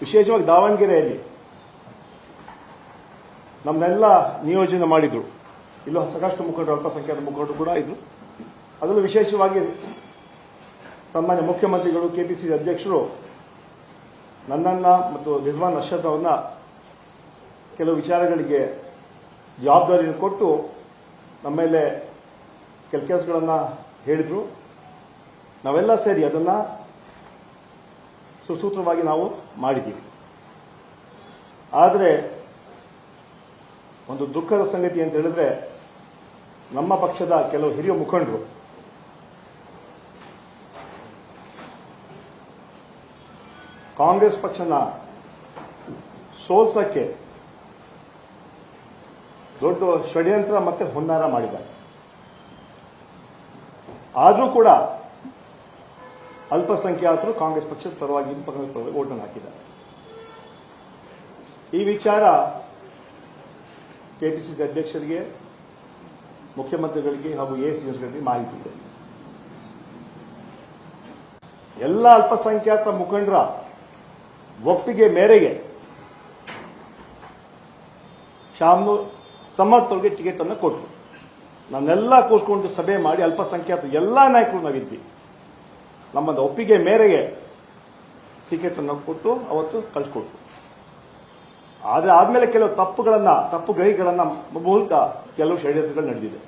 ವಿಶೇಷವಾಗಿ ದಾವಣಗೆರೆಯಲ್ಲಿ ನಮ್ಮನ್ನೆಲ್ಲ ನಿಯೋಜನೆ ಮಾಡಿದ್ರು. ಇಲ್ಲೂ ಸಾಕಷ್ಟು ಮುಖಂಡರು, ಅಲ್ಪಸಂಖ್ಯಾತ ಮುಖಂಡರು ಕೂಡ ಇದ್ರು. ಅದರಲ್ಲೂ ವಿಶೇಷವಾಗಿ ಸನ್ಮಾನ್ಯ ಮುಖ್ಯಮಂತ್ರಿಗಳು, ಕೆಪಿಸಿಸಿ ಅಧ್ಯಕ್ಷರು ನನ್ನನ್ನು ಮತ್ತು ರಿಜ್ವಾನ್ ಅರ್ಷದ್ ಅವರನ್ನ ಕೆಲವು ವಿಚಾರಗಳಿಗೆ ಜವಾಬ್ದಾರಿಯನ್ನು ಕೊಟ್ಟು ನಮ್ಮ ಮೇಲೆ ಕೆಲಸಗಳನ್ನು ಹೇಳಿದರು. ನಾವೆಲ್ಲ ಸೇರಿ ಅದನ್ನು ಸುಸೂತ್ರವಾಗಿ ನಾವು ಮಾಡಿದ್ದೀವಿ. ಆದರೆ ಒಂದು ದುಃಖದ ಸಂಗತಿ ಅಂತ ಹೇಳಿದ್ರೆ, ನಮ್ಮ ಪಕ್ಷದ ಕೆಲವು ಹಿರಿಯ ಮುಖಂಡರು ಕಾಂಗ್ರೆಸ್ ಪಕ್ಷನ ಸೋಲ್ಸಕ್ಕೆ ದೊಡ್ಡ ಷಡ್ಯಂತ್ರ ಮತ್ತೆ ಹುನ್ನಾರ ಮಾಡಿದ್ದಾರೆ. ಆದರೂ ಕೂಡ ಅಲ್ಪಸಂಖ್ಯಾತರು ಕಾಂಗ್ರೆಸ್ ಪಕ್ಷದ ಪರವಾಗಿ ಓಟನ್ನು ಹಾಕಿದ್ದಾರೆ. ಈ ವಿಚಾರ ಕೆಪಿಸಿಸಿ ಅಧ್ಯಕ್ಷರಿಗೆ, ಮುಖ್ಯಮಂತ್ರಿಗಳಿಗೆ ಹಾಗೂ ಎಸಿಎಸ್ಗಳಿಗೆ ಮಾಹಿತಿ ಇದೆ. ಎಲ್ಲ ಅಲ್ಪಸಂಖ್ಯಾತ ಮುಖಂಡರ ಒಪ್ಪಿಗೆ ಮೇರೆಗೆ ಶಾಮ್ನೂರ್ ಸಮರ್ಥರಿಗೆ ಟಿಕೆಟ್ ಅನ್ನು ಕೊಟ್ಟರು. ನನ್ನೆಲ್ಲ ಕೂರಿಸಿಕೊಂಡು ಸಭೆ ಮಾಡಿ ಅಲ್ಪಸಂಖ್ಯಾತ ಎಲ್ಲ ನಾಯಕರು ನಾವಿದ್ವಿ. ನಮ್ಮದು ಒಪ್ಪಿಗೆ ಮೇರೆಗೆ ಟಿಕೆಟ್ ಅನ್ನು ಕೊಟ್ಟು ಅವತ್ತು ಕಳಿಸ್ಕೊಟ್ರು. ಆದರೆ ಆದ್ಮೇಲೆ ಕೆಲವು ತಪ್ಪು ಗ್ರಹಿಗಳನ್ನ ಮೂಲಕ ಕೆಲವು ಷಡ್ಯಂತ್ರಗಳು ನಡೆದಿದೆ.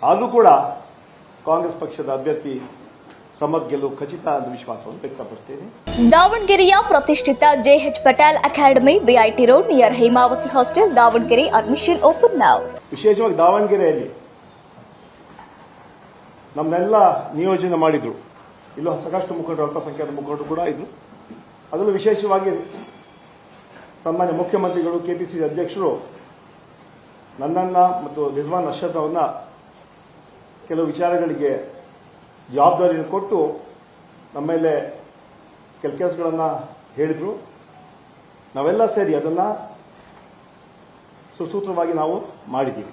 ಆದರೂ ಕೂಡ ಕಾಂಗ್ರೆಸ್ ಪಕ್ಷದ ಅಭ್ಯರ್ಥಿ ಸಮರ್ಥ್ ಗೆಲುವು ಖಚಿತ ಅಂತ ವಿಶ್ವಾಸವನ್ನು ವ್ಯಕ್ತಪಡಿಸ್ತೇನೆ. ದಾವಣಗೆರೆಯ ಪ್ರತಿಷ್ಠಿತ J H Patel academy, BIT road near Hemavathi hostel, Davanagere. Admission open now. ವಿಶೇಷವಾಗಿ ದಾವಣಗೆರೆಯಲ್ಲಿ ನಮ್ಮನ್ನೆಲ್ಲ ನಿಯೋಜನೆ ಮಾಡಿದ್ರು. ಇಲ್ಲೂ ಸಾಕಷ್ಟು ಮುಖಂಡರು, ಅಲ್ಪಸಂಖ್ಯಾತ ಮುಖಂಡರು ಕೂಡ ಇದ್ರು. ಅದರಲ್ಲೂ ವಿಶೇಷವಾಗಿ ಸನ್ಮಾನ್ಯ ಮುಖ್ಯಮಂತ್ರಿಗಳು, ಕೆಪಿಸಿಸಿ ಅಧ್ಯಕ್ಷರು ನನ್ನನ್ನು ಮತ್ತು ರಿಜ್ವಾನ್ ಅರ್ಷದ್ ಅವರನ್ನ ಕೆಲವು ವಿಚಾರಗಳಿಗೆ ಜವಾಬ್ದಾರಿಯನ್ನು ಕೊಟ್ಟು ನಮ್ಮ ಮೇಲೆ ಕೆಲಸಗಳನ್ನು ಹೇಳಿದರು. ನಾವೆಲ್ಲ ಸೇರಿ ಅದನ್ನು ಸುಸೂತ್ರವಾಗಿ ನಾವು ಮಾಡಿದ್ದೀವಿ.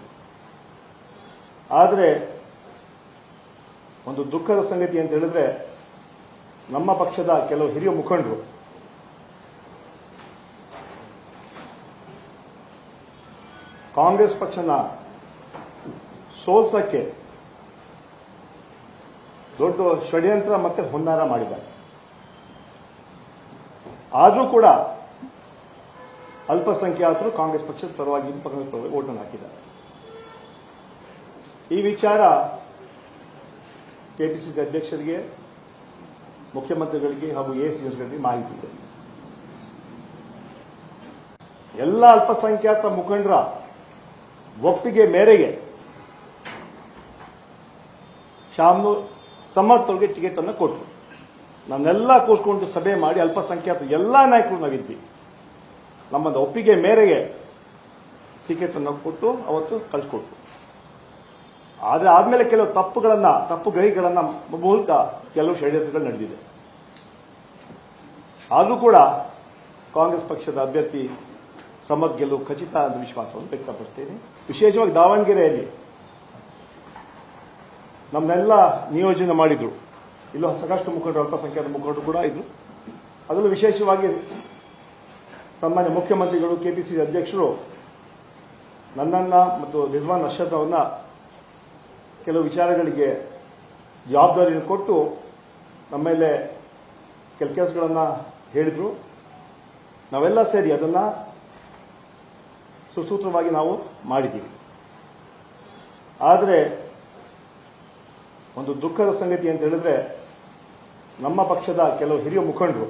ಆದರೆ ಒಂದು ದುಃಖದ ಸಂಗತಿ ಅಂತ ಹೇಳಿದ್ರೆ, ನಮ್ಮ ಪಕ್ಷದ ಕೆಲವು ಹಿರಿಯ ಮುಖಂಡರು ಕಾಂಗ್ರೆಸ್ ಪಕ್ಷನ ಸೋಲ್ಸಕ್ಕೆ ದೊಡ್ಡ ಷಡ್ಯಂತ್ರ ಮತ್ತೆ ಹುನ್ನಾರ ಮಾಡಿದ್ದಾರೆ. ಆದರೂ ಕೂಡ ಅಲ್ಪಸಂಖ್ಯಾತರು ಕಾಂಗ್ರೆಸ್ ಪಕ್ಷದ ಪರವಾಗಿ ಓಟನ್ನು ಹಾಕಿದ್ದಾರೆ. ಈ ವಿಚಾರ ಕೆಪಿಸಿಸಿ ಅಧ್ಯಕ್ಷರಿಗೆ, ಮುಖ್ಯಮಂತ್ರಿಗಳಿಗೆ ಹಾಗೂ ಎಸಿಎಸ್ಗಳಿಗೆ ಮಾಹಿತಿ ಇದೆ. ಎಲ್ಲ ಅಲ್ಪಸಂಖ್ಯಾತ ಮುಖಂಡರ ಒಪ್ಪಿಗೆ ಮೇರೆಗೆ ಶಾಮ್ನೂರ್ ಸಮರ್ಥರಿಗೆ ಟಿಕೆಟ್ ಅನ್ನು ಕೊಟ್ಟರು. ನನ್ನೆಲ್ಲ ಕೂರಿಸಿಕೊಂಡು ಸಭೆ ಮಾಡಿ ಅಲ್ಪಸಂಖ್ಯಾತ ಎಲ್ಲ ನಾಯಕರು ನಾವಿದ್ವಿ. ನಮ್ಮದು ಒಪ್ಪಿಗೆ ಮೇರೆಗೆ ಟಿಕೆಟ್ ಅನ್ನು ಕೊಟ್ಟು ಅವತ್ತು ಕಳಿಸ್ಕೊಟ್ರು. ಆದರೆ ಆದ್ಮೇಲೆ ಕೆಲವು ತಪ್ಪು ಗ್ರಹಿಗಳನ್ನ ಮೂಲಕ ಕೆಲವು ಷಡ್ಯಂತ್ರಗಳು ನಡೆದಿದೆ. ಆದರೂ ಕೂಡ ಕಾಂಗ್ರೆಸ್ ಪಕ್ಷದ ಅಭ್ಯರ್ಥಿ ಸಮರ್ಥ್ ಗೆಲುವು ಖಚಿತ ಅಂತ ವಿಶ್ವಾಸವನ್ನು ವ್ಯಕ್ತಪಡಿಸ್ತೇನೆ. ವಿಶೇಷವಾಗಿ ದಾವಣಗೆರೆಯಲ್ಲಿ ನಮ್ಮನ್ನೆಲ್ಲ ನಿಯೋಜನೆ ಮಾಡಿದ್ರು. ಇಲ್ಲೂ ಸಾಕಷ್ಟು ಮುಖಂಡರು, ಅಲ್ಪಸಂಖ್ಯಾತ ಮುಖಂಡರು ಕೂಡ ಇದ್ರು. ಅದರಲ್ಲೂ ವಿಶೇಷವಾಗಿ ಸನ್ಮಾನ್ಯ ಮುಖ್ಯಮಂತ್ರಿಗಳು, ಕೆಪಿಸಿಸಿ ಅಧ್ಯಕ್ಷರು ನನ್ನನ್ನು ಮತ್ತು ರಿಜ್ವಾನ್ ಅರ್ಷದ್ ಅವರನ್ನ ಕೆಲವು ವಿಚಾರಗಳಿಗೆ ಜವಾಬ್ದಾರಿಯನ್ನು ಕೊಟ್ಟು ನಮ್ಮ ಮೇಲೆ ಕೆಲಸಗಳನ್ನು ಹೇಳಿದರು. ನಾವೆಲ್ಲ ಸೇರಿ ಅದನ್ನು ಸುಸೂತ್ರವಾಗಿ ನಾವು ಮಾಡಿದ್ದೀವಿ. ಆದರೆ ಒಂದು ದುಃಖದ ಸಂಗತಿ ಅಂತ ಹೇಳಿದ್ರೆ, ನಮ್ಮ ಪಕ್ಷದ ಕೆಲವು ಹಿರಿಯ ಮುಖಂಡರು